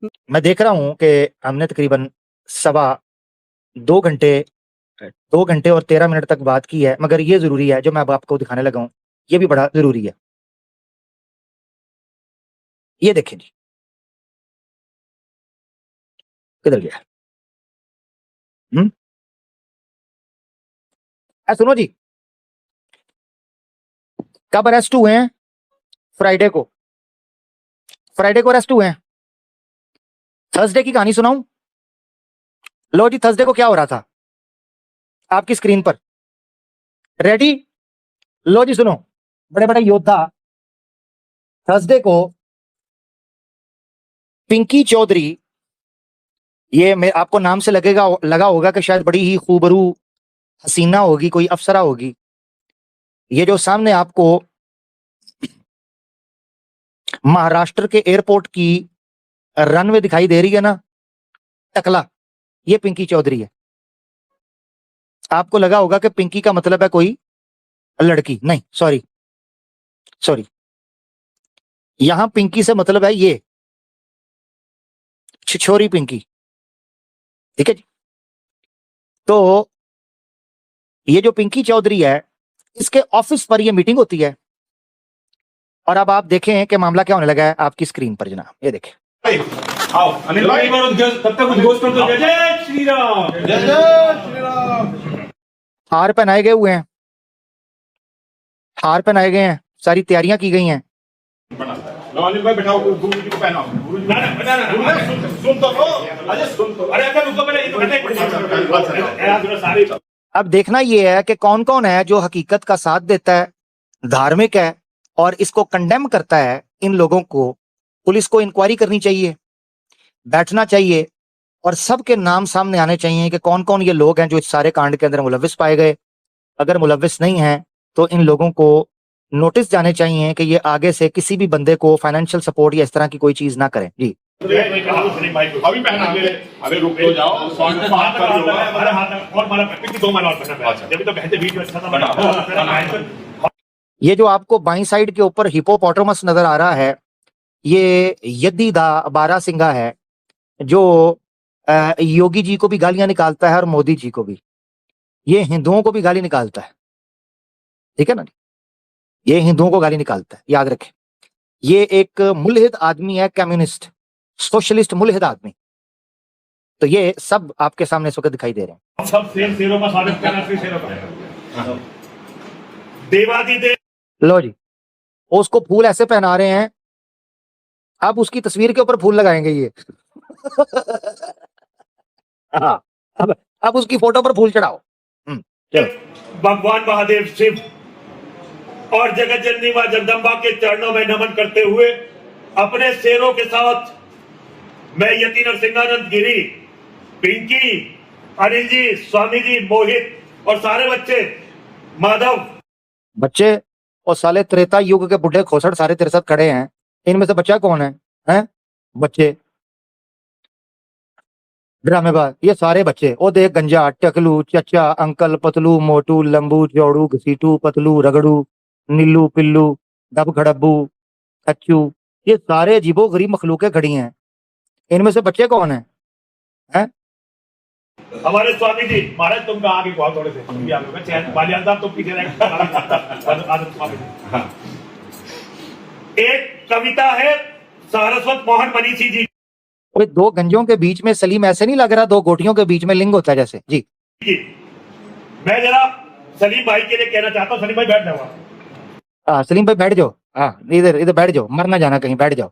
मैं देख रहा हूं कि हमने तकरीबन सवा 2 घंटे 2 घंटे और 13 मिनट तक बात की है, मगर ये जरूरी है जो मैं अब आपको दिखाने लगा हूं, ये भी बड़ा जरूरी है। ये देखें जी, किधर गया? सुनो जी, कब अरेस्ट हुए हैं? फ्राइडे को। फ्राइडे को अरेस्ट हुए हैं। थर्सडे की कहानी सुनाऊं? लो जी, थर्सडे को क्या हो रहा था आपकी स्क्रीन पर? रेडी? लो जी सुनो, बड़े बड़े योद्धा। थर्सडे को पिंकी चौधरी, ये मैं आपको नाम से लगा होगा कि शायद बड़ी ही खूबरू हसीना होगी, कोई अफसरा होगी। ये जो सामने आपको महाराष्ट्र के एयरपोर्ट की रनवे दिखाई दे रही है ना, टकला, ये पिंकी चौधरी है। आपको लगा होगा कि पिंकी का मतलब है कोई लड़की, नहीं, सॉरी सॉरी, यहां पिंकी से मतलब है ये छिछोरी पिंकी, ठीक है जी। तो ये जो पिंकी चौधरी है, इसके ऑफिस पर ये मीटिंग होती है, और अब आप देखें कि मामला क्या होने लगा है आपकी स्क्रीन पर जनाब, ये देखें। आओ अनिल भाई, तब तक उद्घोष कर दो, जय श्री राम, जय श्री राम। हार पहनाए गए हुए हैं, हार पहनाए गए हैं, सारी तैयारियां की गई हैं। लो अनिल भाई बैठाओ, गुरु जी को पहनाओ। गुरु जी सुन तो लो, अरे सुन तो, अरे अगर रुको पहले, ये तो अब देखना ये है कि कौन कौन है जो हकीकत का साथ देता है, धार्मिक है और इसको कंडेम करता है। इन लोगों को पुलिस को इंक्वायरी करनी चाहिए, बैठना चाहिए, और सबके नाम सामने आने चाहिए कि कौन कौन ये लोग हैं जो इस सारे कांड के अंदर मुलविस पाए गए। अगर मुलविस नहीं है तो इन लोगों को नोटिस जाने चाहिए कि ये आगे से किसी भी बंदे को फाइनेंशियल सपोर्ट या इस तरह की कोई चीज ना करें जी। अभी पहना दे, अरे रुक तो जाओ, सॉन्ग बात कर लो, हमारे हाथ और मारा पिछली 2 माला और पहना है, जब भी तो बहते वीडियो अच्छा था बना। ये जो आपको बाईं साइड के ऊपर हिपोपोटामस नजर आ रहा है, ये यदीदा बारासिंगा है, जो योगी जी को भी गालियां निकालता है और मोदी जी को भी। ये हिंदुओं को भी गाली निकालता है, ठीक है ना, ये हिंदुओं को गाली निकालता है, याद रखें। ये एक मुल्हिद आदमी है, कम्युनिस्ट सोशलिस्ट मुल्हिद आदमी। तो ये सब आपके सामने इस वक्त दिखाई दे रहे हैं। सब सेम शेरों का स्वागत करना, फिर शेरों का देवादिदेव। लो जी, उसको फूल ऐसे पहना रहे हैं, अब उसकी तस्वीर के ऊपर फूल लगाएंगे ये। हाँ, अब उसकी फोटो पर फूल चढ़ाओ। भगवान महादेव शिव और जगत जननी मां जगदम्बा के चरणों में नमन करते हुए अपने शेरों के साथ मैं यति नरसिंहानंद गिरी, पिंकी, अनिल जी, स्वामी जी, मोहित और सारे बच्चे, माधव बच्चे और साले त्रेता युग के बुढ़े खोसड़ सारे तेरे साथ खड़े हैं। इनमें से बच्चा कौन है? हैं? बच्चे ड्रामेबाज, ये सारे बच्चे। ओ देख, गंजा, टकलू, चचा, अंकल, पतलू, मोटू, लंबू, चौड़ू, घसीटू, पतलू, रगड़ू, नीलू, पिल्लू, डब खड़ब्बू, कच्चू, ये सारे अजीबो गरीब मखलूकें खड़ी हैं। इनमें से बच्चे कौन है? हैं? हमारे स्वामी जी। महाराज तुम कहाँ आगे बहुत थोड़े से, तुम भी आगे चैन बालियान साहब तुम पीछे रहे। स्वामी जी, एक कविता है सारस्वत मोहन मनीषी जी। ओए, 2 गंजों के बीच में सलीम ऐसे नहीं लग रहा 2 गोटियों के बीच में लिंग होता है जैसे जी। मैं जरा सलीम भाई के लिए कहना चाहता हूँ, सलीम भाई बैठ जाओ। हाँ सलीम भाई बैठ जाओ, हाँ इधर इधर बैठ जाओ, मर ना जाना कहीं, बैठ जाओ।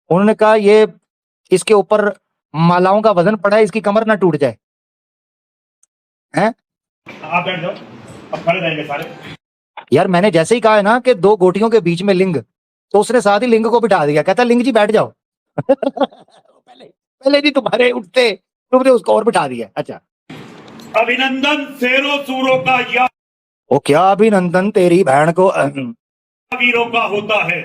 उन्होंने कहा ये इसके ऊपर मालाओं का वजन पड़ा है, इसकी कमर ना टूट जाए। हैं? आप बैठ जाओ, अब खड़े रहेंगे सारे। यार मैंने जैसे ही कहा है ना कि 2 गोटियों के बीच में लिंग, तो उसने साथ ही लिंग को बिठा दिया, कहता लिंग जी बैठ जाओ। पहले जी तुम्हारे उठते तुमने उसको और बिठा दिया। अच्छा, अभिनंदन शेरों सूरों का या वो क्या अभिनंदन तेरी बहन को वीरों का होता है,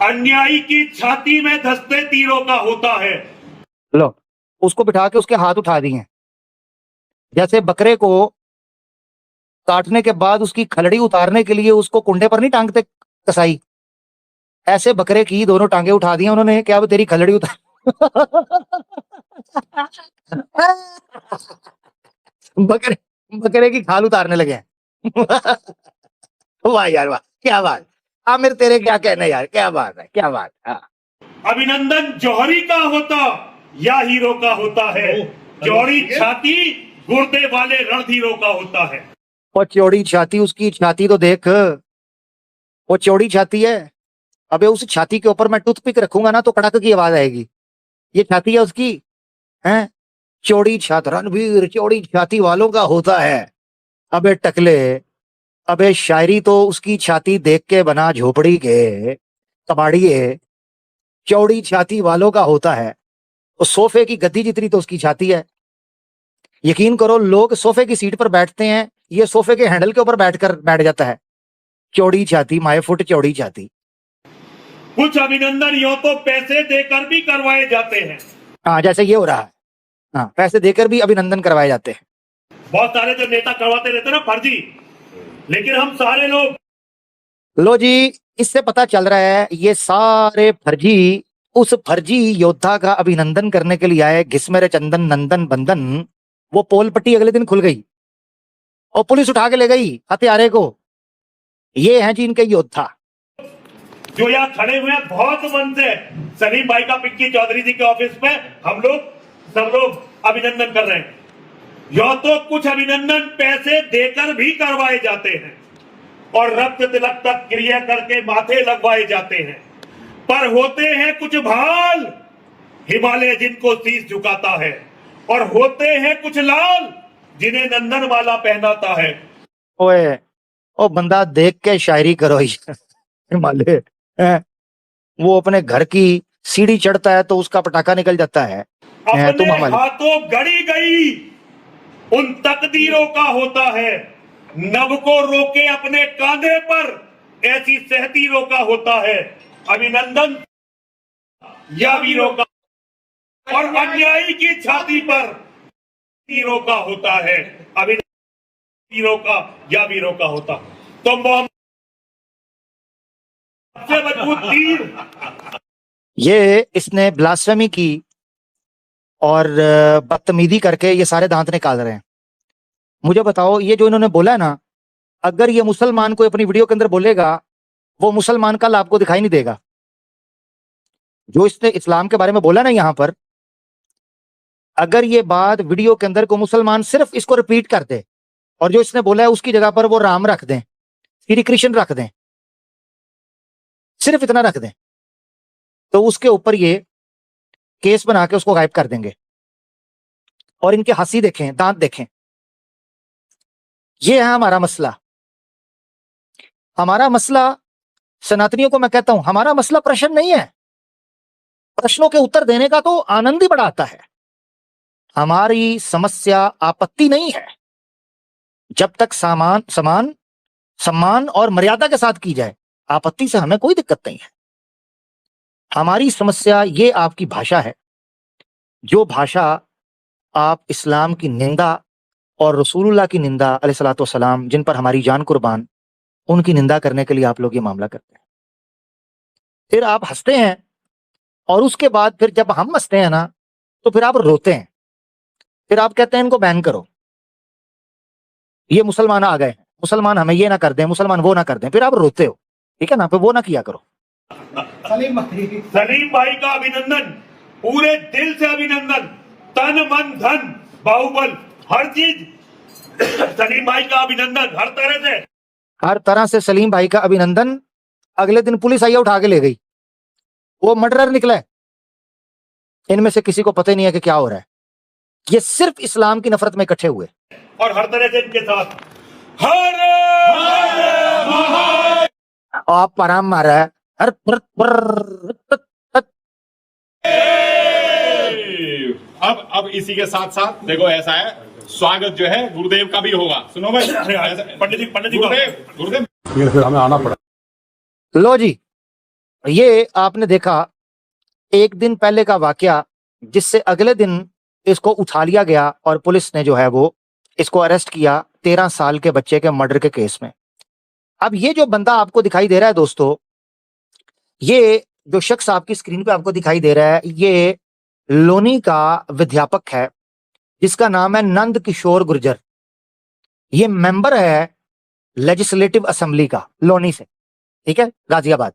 अन्यायी की छाती में धंसते तीरों का होता है। लो, उसको बिठा के उसके हाथ उठा दिए, जैसे बकरे को काटने के बाद उसकी खलड़ी उतारने के लिए उसको कुंडे पर नहीं टांगते कसाई, ऐसे बकरे की दोनों टांगे उठा दी उन्होंने, क्या वो तेरी खलड़ी उतार। बकरे बकरे की खाल उतारने लगे हैं। वाह यार वाह, क्या बात। आमिर तेरे क्या कहने यार, क्या बात है, क्या बात। हाँ। अभिनंदन जौहरी का होता या हीरो का होता है, जौहरी छाती गुर्दे वाले रणधीरों का होता है। वो चौड़ी छाती, उसकी छाती तो देख, वो चौड़ी छाती है। अबे उस छाती के ऊपर मैं टूथपिक रखूंगा ना तो कड़क की आवाज आएगी। ये छाती है उसकी, हैं? चौड़ी छाती, रणवीर चौड़ी छाती वालों का होता है। अबे टकले, अबे शायरी तो उसकी छाती देख के बना झोपड़ी के कबाड़िए, चौड़ी छाती वालों का होता है। उस सोफे की गद्दी जितनी तो उसकी छाती है। यकीन करो, लोग सोफे की सीट पर बैठते हैं, ये सोफे के हैंडल के ऊपर बैठ जाता है। चौड़ी छाती, माय फुट चौड़ी छाती। कुछ अभिनंदन यो तो पैसे देकर भी करवाए जाते हैं। हाँ, जैसे ये हो रहा है। हाँ, पैसे देकर भी अभिनंदन करवाए जाते हैं। बहुत सारे जो नेता करवाते रहते ना फर्जी, लेकिन हम सारे लोग, लो जी, इससे पता चल रहा है ये सारे फर्जी उस फर्जी योद्धा का अभिनंदन करने के लिए आए। घिसमेरे चंदन नंदन बंदन। वो पोल पट्टी अगले दिन खुल गई और पुलिस उठा के ले गई हत्यारे को। ये हैं जी इनके योद्धा। जो यहाँ खड़े हुए हैं बहुत मन से, सलीम भाई का पिक्की चौधरी जी के ऑफिस में हम लोग सब लोग अभिनंदन कर रहे हैं। यो तो कुछ अभिनंदन पैसे देकर भी करवाए जाते हैं और रक्त तिलक तक क्रिया करके माथे लगवाए जाते हैं, पर होते हैं कुछ भाल हिमालय जिनको शीश झुकाता है, और होते हैं कुछ लाल जिन्हें नंदन वाला पहनाता है। ओए, ओ बंदा देख के शायरी करो। हिमालय हैं? वो अपने घर की सीढ़ी चढ़ता है तो उसका पटाखा निकल जाता है। अपने तुम हमारे हाथों गढ़ी गई उन तकदीरों का होता है, नभ को रोके अपने कांधे पर ऐसी सहतीरों का होता है। अभिनंदन या वीरों का, और अन्यायी की छाती पर तीरों का होता है। अभिनंदन तीरों का या वीरों का होता। तो मोहम्मद सबसे मजबूत तीर, ये इसने ब्लास्फेमी की और बदतमीजी करके ये सारे दांत निकाल रहे हैं। मुझे बताओ, ये जो इन्होंने बोला है ना, अगर ये मुसलमान को अपनी वीडियो के अंदर बोलेगा, वो मुसलमान कल आपको दिखाई नहीं देगा। जो इसने इस्लाम के बारे में बोला ना यहाँ पर, अगर ये बात वीडियो के अंदर को मुसलमान सिर्फ इसको रिपीट कर दे और जो इसने बोला है उसकी जगह पर वो राम रख दें, श्री कृष्ण रख दें, सिर्फ इतना रख दें, तो उसके ऊपर ये केस बना के उसको गायब कर देंगे। और इनके हंसी देखें, दांत देखें। ये है हमारा मसला। हमारा मसला, सनातनियों को मैं कहता हूं, हमारा मसला प्रश्न नहीं है। प्रश्नों के उत्तर देने का तो आनंद ही बड़ा आता है। हमारी समस्या आपत्ति नहीं है, जब तक सम्मान और मर्यादा के साथ की जाए, आपत्ति से हमें कोई दिक्कत नहीं है। हमारी समस्या ये आपकी भाषा है, जो भाषा आप इस्लाम की निंदा और रसूलुल्लाह की निंदा अलैहिस्सलातु वस्सलाम, जिन पर हमारी जान कुर्बान, उनकी निंदा करने के लिए आप लोग ये मामला करते हैं। फिर आप हंसते हैं और उसके बाद फिर जब हम हंसते हैं ना तो फिर आप रोते हैं। फिर आप कहते हैं इनको बैन करो, ये मुसलमान आ गए हैं, मुसलमान हमें ये ना कर दें, मुसलमान वो ना कर दें। फिर आप रोते हो, ठीक है ना? फिर वो ना किया करो। सलीम भाई का अभिनंदन, पूरे दिल से अभिनंदन, तन मन धन बाहुबल हर चीज सलीम भाई का अभिनंदन, हर तरह से सलीम भाई का अभिनंदन। अगले दिन पुलिस आई, उठा के ले गई। वो मर्डरर निकला है। इनमें से किसी को पता ही नहीं है कि क्या हो रहा है। ये सिर्फ इस्लाम की नफरत में इकट्ठे हुए और हर तरह से इनके साथ आप आराम मार रहा है। हर अब इसी के साथ साथ देखो, ऐसा है, स्वागत जो है गुरुदेव का भी होगा। सुनो भाई, पंडित जी गुरुदेव फिर हमें आना पड़ा। लो जी, ये आपने देखा एक दिन पहले का वाकया, जिससे अगले दिन इसको उठा लिया गया और पुलिस ने जो है वो इसको अरेस्ट किया 13 साल के बच्चे के मर्डर के केस में। अब ये जो बंदा आपको दिखाई दे रहा है दोस्तों, ये जो शख्स आपकी स्क्रीन पे आपको दिखाई दे रहा है, ये लोनी का विध्यापक है जिसका नाम है नंद किशोर गुर्जर। ये मेंबर है लेजिस्लेटिव असेंबली का लोनी से, ठीक है, गाजियाबाद।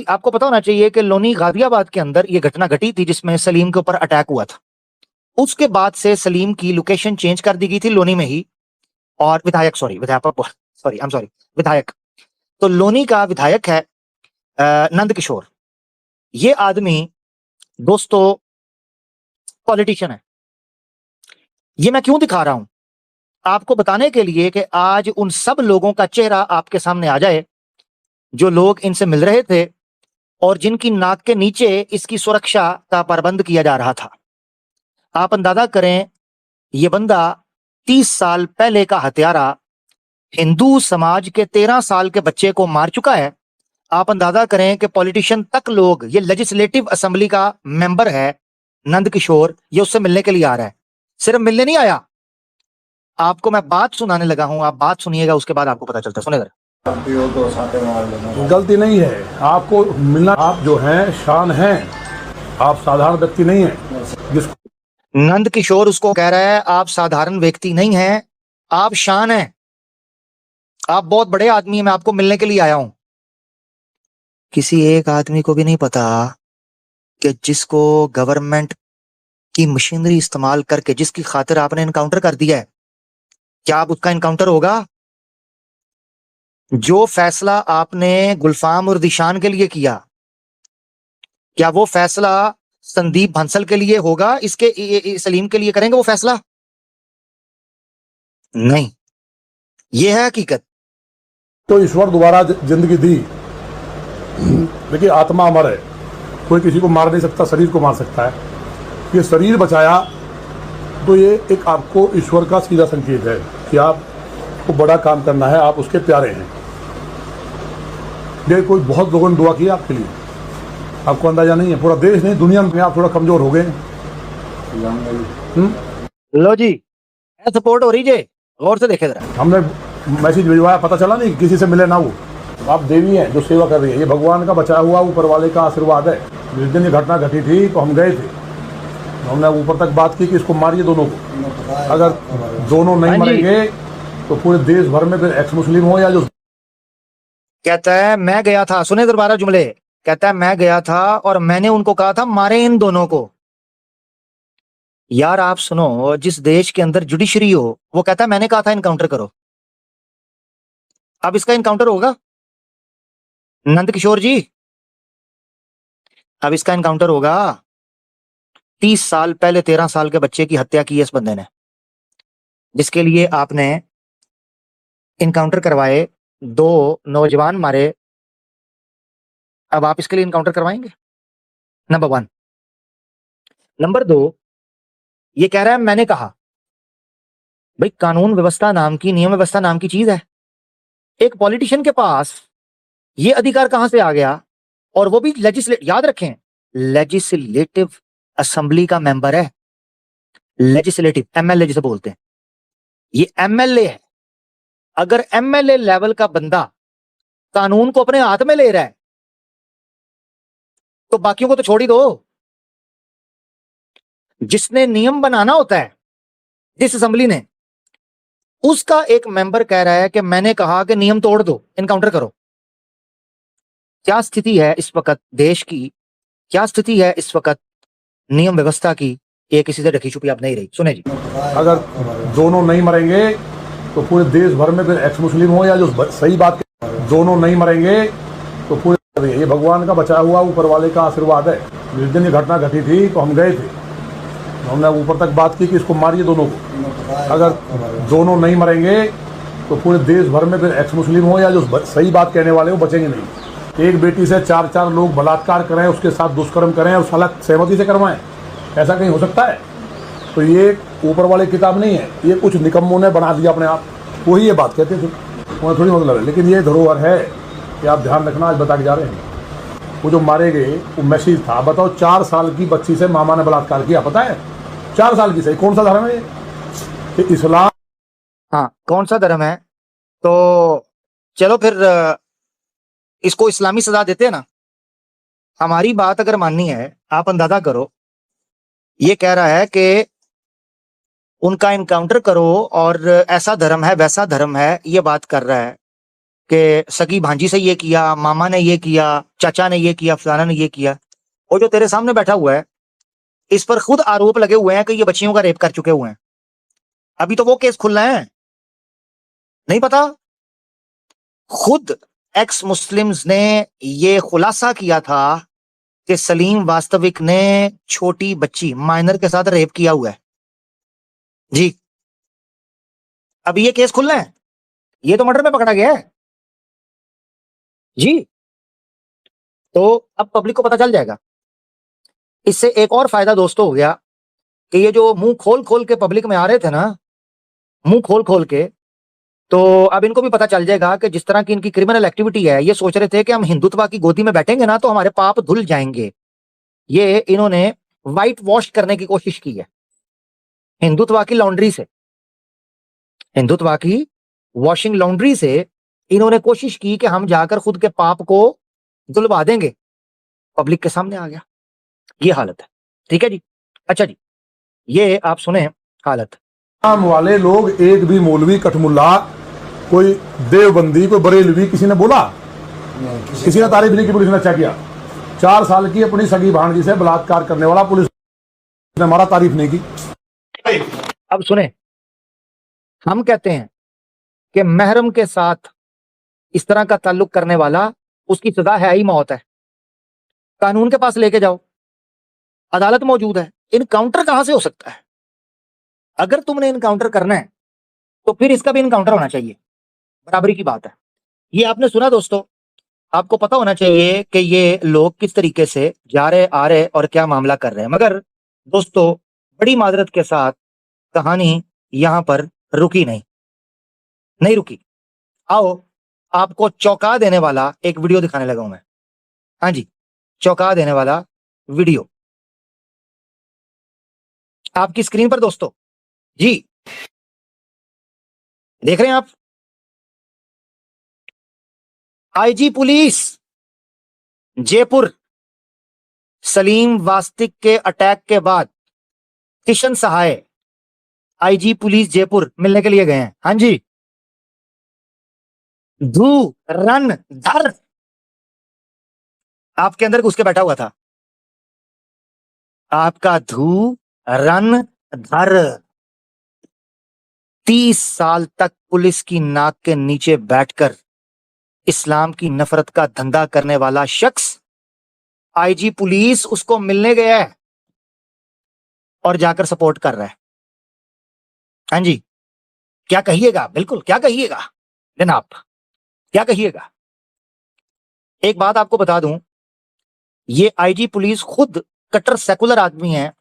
आपको पता होना चाहिए कि लोनी गाजियाबाद के अंदर ये घटना घटी थी जिसमें सलीम के ऊपर अटैक हुआ था। उसके बाद से सलीम की लोकेशन चेंज कर दी गई थी लोनी में ही, और विधायक विधायक। तो लोनी का विधायक है नंद किशोर। ये आदमी दोस्तों पॉलिटिशियन है। ये मैं क्यों दिखा रहा हूं? आपको बताने के लिए कि आज उन सब लोगों का चेहरा आपके सामने आ जाए जो लोग इनसे मिल रहे थे और जिनकी नाक के नीचे इसकी सुरक्षा का प्रबंध किया जा रहा था। आप अंदाजा करें, ये बंदा 30 साल पहले का हत्यारा हिंदू समाज के 13 साल के बच्चे को मार चुका है। आप अंदाजा करें कि पॉलिटिशियन तक लोग, ये लेजिस्लेटिव असेंबली का मेंबर है नंद किशोर, ये उससे मिलने के लिए आ रहा है। सिर्फ मिलने नहीं आया, आपको मैं बात सुनाने लगा हूं, आप बात सुनिएगा, उसके बाद आपको पता चलता है। सुनिएगा। गलती नहीं है आपको मिलना, आप जो हैं शान हैं, आप साधारण व्यक्ति नहीं हैं। जिसको नंद किशोर उसको कह रहा है आप साधारण व्यक्ति नहीं हैं, आप शान हैं, आप बहुत बड़े आदमी हैं, मैं आपको मिलने के लिए आया हूं। किसी एक आदमी को भी नहीं पता कि जिसको गवर्नमेंट की मशीनरी इस्तेमाल करके जिसकी खातिर आपने इनकाउंटर कर दिया है, क्या अब उसका इनकाउंटर होगा? जो फैसला आपने गुलफाम और दिशान के लिए किया, क्या वो फैसला संदीप भंसल के लिए होगा? इसके सलीम के लिए करेंगे वो फैसला? नहीं, ये है हकीकत। तो ईश्वर दोबारा जिंदगी दी। देखिए आत्मा अमर है, कोई किसी को मार नहीं सकता, शरीर को मार सकता है। ये शरीर बचाया तो ये एक आपको ईश्वर का सीधा संकेत है कि आपको बड़ा काम करना है, आप उसके प्यारे हैं। ये कोई बहुत लोगों ने दुआ की आपके लिए, आपको अंदाजा नहीं है। पूरा देश नहीं, दुनिया में आप थोड़ा कमजोर हो गए। लो जी, सपोर्ट हो रही है, गौर से देखे जरा। हमने मैसेज भिजवाया, पता चला नहीं किसी से मिले ना वो। आप देवी हैं जो सेवा कर रही है, ये भगवान का बचाया हुआ ऊपर वाले का आशीर्वाद है। जिस दिन ये घटना घटी थी तो हम गए थे, हमने ऊपर तक बात की कि इसको मारिए दोनों को। अगर दोनों नहीं मरेंगे तो पूरे देश भर में फिर एक्स मुस्लिम हो या जो। कहता है मैं गया था, सुने दोबारा जुमले, कहता है मैं गया था और मैंने उनको कहा था मारे इन दोनों को। यार आप सुनो, जिस देश के अंदर जुडिशरी हो वो कहता है मैंने कहा था इनकाउंटर करो। अब इसका इनकाउंटर होगा नंद किशोर जी, अब इसका इनकाउंटर होगा। 30 साल पहले 13 साल के बच्चे की हत्या की है इस बंदे ने, जिसके लिए आपने इनकाउंटर करवाए, 2 नौजवान मारे। अब आप इसके लिए इनकाउंटर करवाएंगे? नंबर 1। नंबर 2, ये कह रहा है मैंने कहा। भाई कानून व्यवस्था नाम की, नियम व्यवस्था नाम की चीज है। एक पॉलिटिशियन के पास ये अधिकार कहां से आ गया? और वो भी याद रखें, लेजिस्लेटिव असेंबली का मेंबर है। लेजिस्लेटिव, एमएलए जिसे बोलते हैं, ये एमएलए है। अगर एमएलए लेवल का बंदा कानून को अपने हाथ में ले रहा है तो बाकियों को तो छोड़ ही दो। जिसने नियम बनाना होता है, जिस असेंबली ने, उसका एक मेंबर कह रहा है कि मैंने कहा कि नियम तोड़ दो, इनकाउंटर करो। क्या स्थिति है इस वक्त देश की, क्या स्थिति है इस वक्त नियम व्यवस्था की? ये किसी से ढकी छुपी अब नहीं रही। सुने जी, अगर दोनों नहीं मरेंगे तो पूरे देश भर में फिर एक्स मुस्लिम हो या जो सही बात, दोनों नहीं मरेंगे तो पूरे, ये भगवान का बचाया हुआ ऊपर वाले का आशीर्वाद है। जिस दिन ये घटना घटी थी तो हम गए थे, हमने ऊपर तक बात की कि इसको मारिए दोनों को। अगर दोनों नहीं मरेंगे तो पूरे देश भर में फिर एक्स मुस्लिम हो या जो सही बात कहने वाले वो बचेंगे नहीं। एक बेटी से 4 लोग बलात्कार करें, उसके साथ दुष्कर्म करें और साला सहमति से करवाएं, ऐसा कहीं हो सकता है? तो ये ऊपर वाले किताब नहीं है, ये कुछ निकम्मों ने बना दिया अपने आप, वही ये बात कहते थे, उन्हें थोड़ी मतलब है। लेकिन ये धरोहर है कि आप ध्यान रखना, आज बता के जा रहे हैं। वो जो मारे गए वो मैसेज था, बताओ 4 साल की बच्ची से मामा ने बलात्कार किया, पता है? 4 साल की, सही कौन सा धर्म है ये? इस्लाम। हाँ, कौन सा धर्म है? तो चलो फिर इसको इस्लामी सजा देते हैं ना। हमारी बात अगर माननी है, आप अंदाजा करो, ये कह रहा है कि उनका इनकाउंटर करो और ऐसा धर्म है वैसा धर्म है, ये बात कर रहा है कि सगी भांजी से ये किया, मामा ने ये किया, चाचा ने ये किया, फलाना ने ये किया। और जो तेरे सामने बैठा हुआ है इस पर खुद आरोप लगे हुए हैं कि ये बच्चियों का रेप कर चुके हुए हैं। अभी तो वो केस खुल रहे हैं, नहीं पता। खुद एक्स मुस्लिम्स ने ये खुलासा किया था कि सलीम वास्तविक ने छोटी बच्ची माइनर के साथ रेप किया हुआ है जी। अभी ये केस खुल रहा है, ये तो मर्डर में पकड़ा गया है जी। तो अब पब्लिक को पता चल जाएगा। इससे एक और फायदा दोस्तों हो गया कि ये जो मुंह खोल खोल के पब्लिक में आ रहे थे ना, मुंह खोल खोल के, तो अब इनको भी पता चल जाएगा कि जिस तरह की इनकी क्रिमिनल एक्टिविटी है, ये सोच रहे थे कि हम हिंदुत्व की गोदी में बैठेंगे ना तो हमारे पाप धुल जाएंगे। ये इन्होंने व्हाइट वॉश करने की कोशिश की है हिंदुत्व की लॉन्ड्री से, हिंदुत्व की वॉशिंग लॉन्ड्री से इन्होंने कोशिश की कि हम जाकर खुद के पाप को धुलवा देंगे। पब्लिक के सामने आ गया, ये हालत है। ठीक है जी। अच्छा जी, ये आप सुने हालत। नाम वाले लोग, एक भी मौलवी कठमुल्ला, कोई देवबंदी, कोई बरेलवी, किसी ने बोला? किसी ने तारीफ नहीं की? पुलिस ने अच्छा किया। 4 साल की अपनी सगी भांजी से बलात्कार करने वाला, पुलिस ने हमारा तारीफ नहीं की। अब सुने, हम कहते हैं कि महरम के साथ इस तरह का ताल्लुक करने वाला, उसकी सजा है ही मौत है। कानून के पास लेके जाओ, अदालत मौजूद है। इनकाउंटर कहां से हो सकता है? अगर तुमने इनकाउंटर करना है तो फिर इसका भी इनकाउंटर होना चाहिए, बराबरी की बात है। ये आपने सुना दोस्तों, आपको पता होना चाहिए कि ये लोग किस तरीके से जा रहे आ रहे और क्या मामला कर रहे हैं। मगर दोस्तों, बड़ी माजरत के साथ कहानी यहां पर रुकी नहीं रुकी। आओ आपको चौंका देने वाला एक वीडियो दिखाने लगा हूं मैं। हाँ जी, चौंका देने वाला वीडियो आपकी स्क्रीन पर दोस्तों जी, देख रहे हैं आप। आईजी पुलिस जयपुर सलीम वास्तिक के अटैक के बाद किशन सहाय आईजी पुलिस जयपुर मिलने के लिए गए हैं। हाँ जी, धू रन धर आपके अंदर घुस के बैठा हुआ था। आपका धू रन धर 30 साल तक पुलिस की नाक के नीचे बैठकर इस्लाम की नफरत का धंधा करने वाला शख्स आईजी पुलिस उसको मिलने गया है और जाकर सपोर्ट कर रहा है। हाँ जी, क्या कहिएगा? बिल्कुल, क्या कहिएगा जनाब, क्या कहिएगा? एक बात आपको बता दूं, ये आईजी पुलिस खुद कट्टर सेकुलर आदमी है,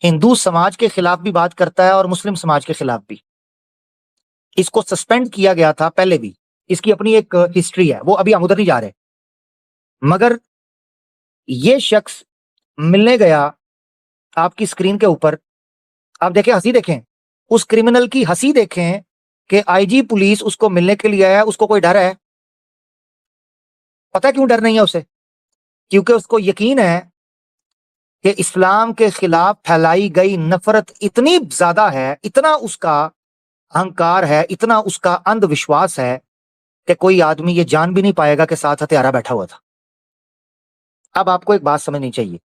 हिंदू समाज के खिलाफ भी बात करता है और मुस्लिम समाज के खिलाफ भी। इसको सस्पेंड किया गया था पहले भी, इसकी अपनी एक हिस्ट्री है, वो अभी हम उधर नहीं जा रहे। मगर ये शख्स मिलने गया, आपकी स्क्रीन के ऊपर आप देखें, हंसी देखें, उस क्रिमिनल की हंसी देखें कि आईजी पुलिस उसको मिलने के लिए आया। उसको कोई डर है? पता है क्यों डर नहीं है उसे? क्योंकि उसको यकीन है कि इस्लाम के खिलाफ फैलाई गई नफरत इतनी ज्यादा है, इतना उसका अहंकार है, इतना उसका अंधविश्वास है कि कोई आदमी ये जान भी नहीं पाएगा कि साथ हत्यारा बैठा हुआ था। अब आपको एक बात समझनी चाहिए,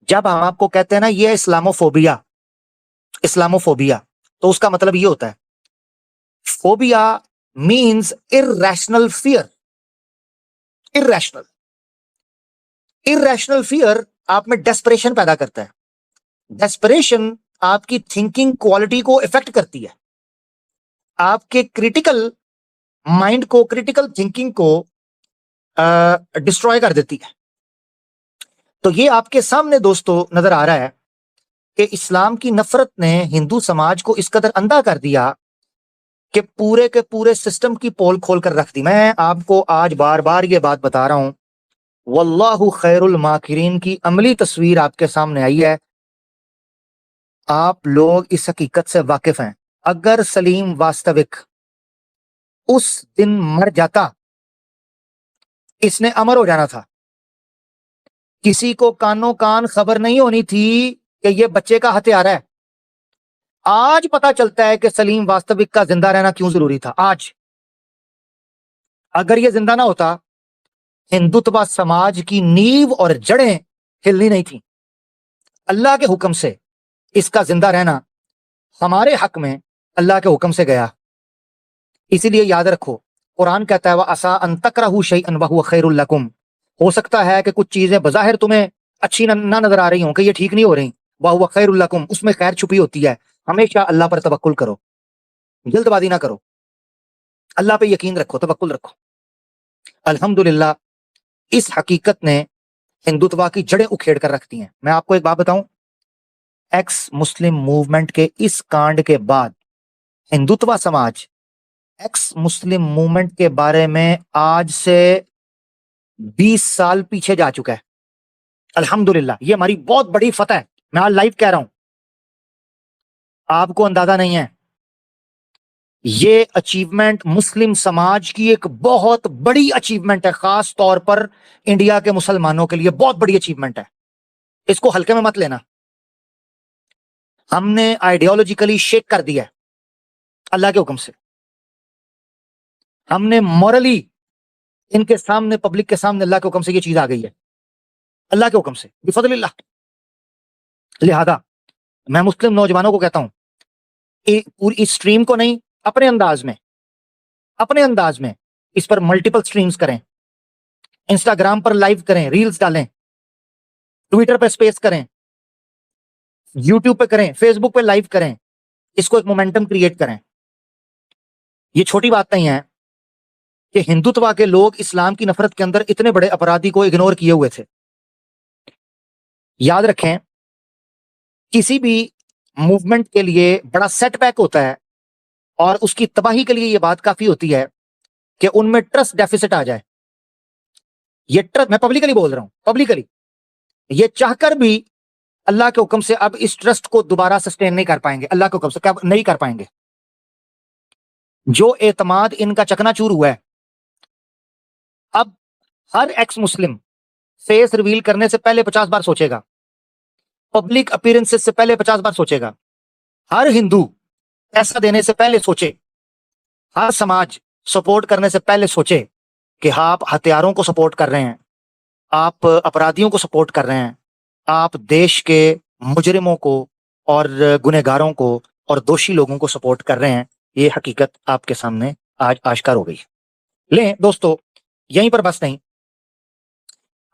जब हम आपको कहते हैं ना ये इस्लामोफोबिया, इस्लामोफोबिया, तो उसका मतलब ये होता है, phobia means irrational fear. Irrational irrational fear आप में डेस्परेशन पैदा करता है। डेस्परेशन आपकी थिंकिंग क्वालिटी को इफेक्ट करती है, आपके क्रिटिकल माइंड को, क्रिटिकल थिंकिंग को डिस्ट्रॉय कर देती है। तो ये आपके सामने दोस्तों नजर आ रहा है कि इस्लाम की नफरत ने हिंदू समाज को इस कदर अंधा कर दिया कि पूरे के पूरे सिस्टम की पोल खोल कर रख दी। मैं आपको आज बार बार ये बात बता रहा हूं, वल्लाहु खैरुल माकिरीन की अमली तस्वीर आपके सामने आई है। आप लोग इस हकीकत से वाकिफ हैं, अगर सलीम वास्तविक उस दिन मर जाता, इसने अमर हो जाना था। किसी को कानो कान खबर नहीं होनी थी कि ये बच्चे का हत्यारा है। आज पता चलता है कि सलीम वास्तविक का जिंदा रहना क्यों जरूरी था। आज अगर ये जिंदा ना होता, हिंदुत्व समाज की नींव और जड़ें हिलनी नहीं थी। अल्लाह के हुक्म से इसका जिंदा रहना हमारे हक में अल्लाह के हुक्म से गया। इसीलिए याद रखो, कुरान कहता है वअसा अन तकरहू शैअन वहुव खैरुल लकुम। हो सकता है कि कुछ चीजें बज़ाहिर तुम्हें अच्छी ना नजर आ रही हों, कि ये ठीक नहीं हो रही, वहुव खैरुल लकुम, उसमें खैर छुपी होती है। हमेशा अल्लाह पर तवक्कुल करो, जल्दबाजी ना करो, अल्लाह पे यकीन रखो, तवक्कुल रखो। अल्हम्दुलिल्लाह, इस हकीकत ने हिंदुत्व की जड़ें उखेड़ कर रखती हैं। मैं आपको एक बात बताऊं, एक्स मुस्लिम मूवमेंट के इस कांड के बाद हिंदुत्व समाज एक्स मुस्लिम मूवमेंट के बारे में आज से 20 साल पीछे जा चुका है। अल्हम्दुलिल्लाह, ये हमारी बहुत बड़ी फतह है। मैं आज लाइव कह रहा हूं, आपको अंदाजा नहीं है, ये अचीवमेंट मुस्लिम समाज की एक बहुत बड़ी अचीवमेंट है, खास तौर पर इंडिया के मुसलमानों के लिए बहुत बड़ी अचीवमेंट है। इसको हल्के में मत लेना। हमने आइडियोलॉजिकली शेक कर दिया है अल्लाह के हुक्म से। हमने मॉरली इनके सामने, पब्लिक के सामने, अल्लाह के हुक्म से ये चीज आ गई है, अल्लाह के हुक्म से, बिफज़लिल्लाह। लिहाजा मैं मुस्लिम नौजवानों को कहता हूं, पूरी इस स्ट्रीम को नहीं, अपने अंदाज में इस पर मल्टीपल स्ट्रीम्स करें, इंस्टाग्राम पर लाइव करें, रील्स डालें, ट्विटर पर स्पेस करें, यूट्यूब पे करें, फेसबुक पे लाइव करें, इसको एक मोमेंटम क्रिएट करें। ये छोटी बात नहीं है कि हिंदुत्व के लोग इस्लाम की नफरत के अंदर इतने बड़े अपराधी को इग्नोर किए हुए थे। याद रखें, किसी भी मूवमेंट के लिए बड़ा सेटबैक होता है और उसकी तबाही के लिए यह बात काफी होती है कि उनमें ट्रस्ट डेफिसिट आ जाए। ये ट्रस्ट, मैं पब्लिकली बोल रहा हूं, पब्लिकली, ये चाहकर भी अल्लाह के हुक्म से अब इस ट्रस्ट को दोबारा सस्टेन नहीं कर पाएंगे। अल्लाह के हुक्म से क्या नहीं कर पाएंगे। जो एतमाद इनका चकनाचूर हुआ है, अब हर एक्स मुस्लिम फेस रिवील करने से पहले 50 बार सोचेगा, पब्लिक अपीयरेंसेस से पहले 50 बार सोचेगा, हर हिंदू पैसा देने से पहले सोचे, हर समाज सपोर्ट करने से पहले सोचे कि आप हथियारों को सपोर्ट कर रहे हैं, आप अपराधियों को सपोर्ट कर रहे हैं, आप देश के मुजरिमों को और गुनहगारों को और दोषी लोगों को सपोर्ट कर रहे हैं। ये हकीकत आपके सामने आज आश्कार हो गई। लें दोस्तों, यहीं पर बस नहीं,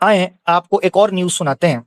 आए आपको एक और न्यूज सुनाते हैं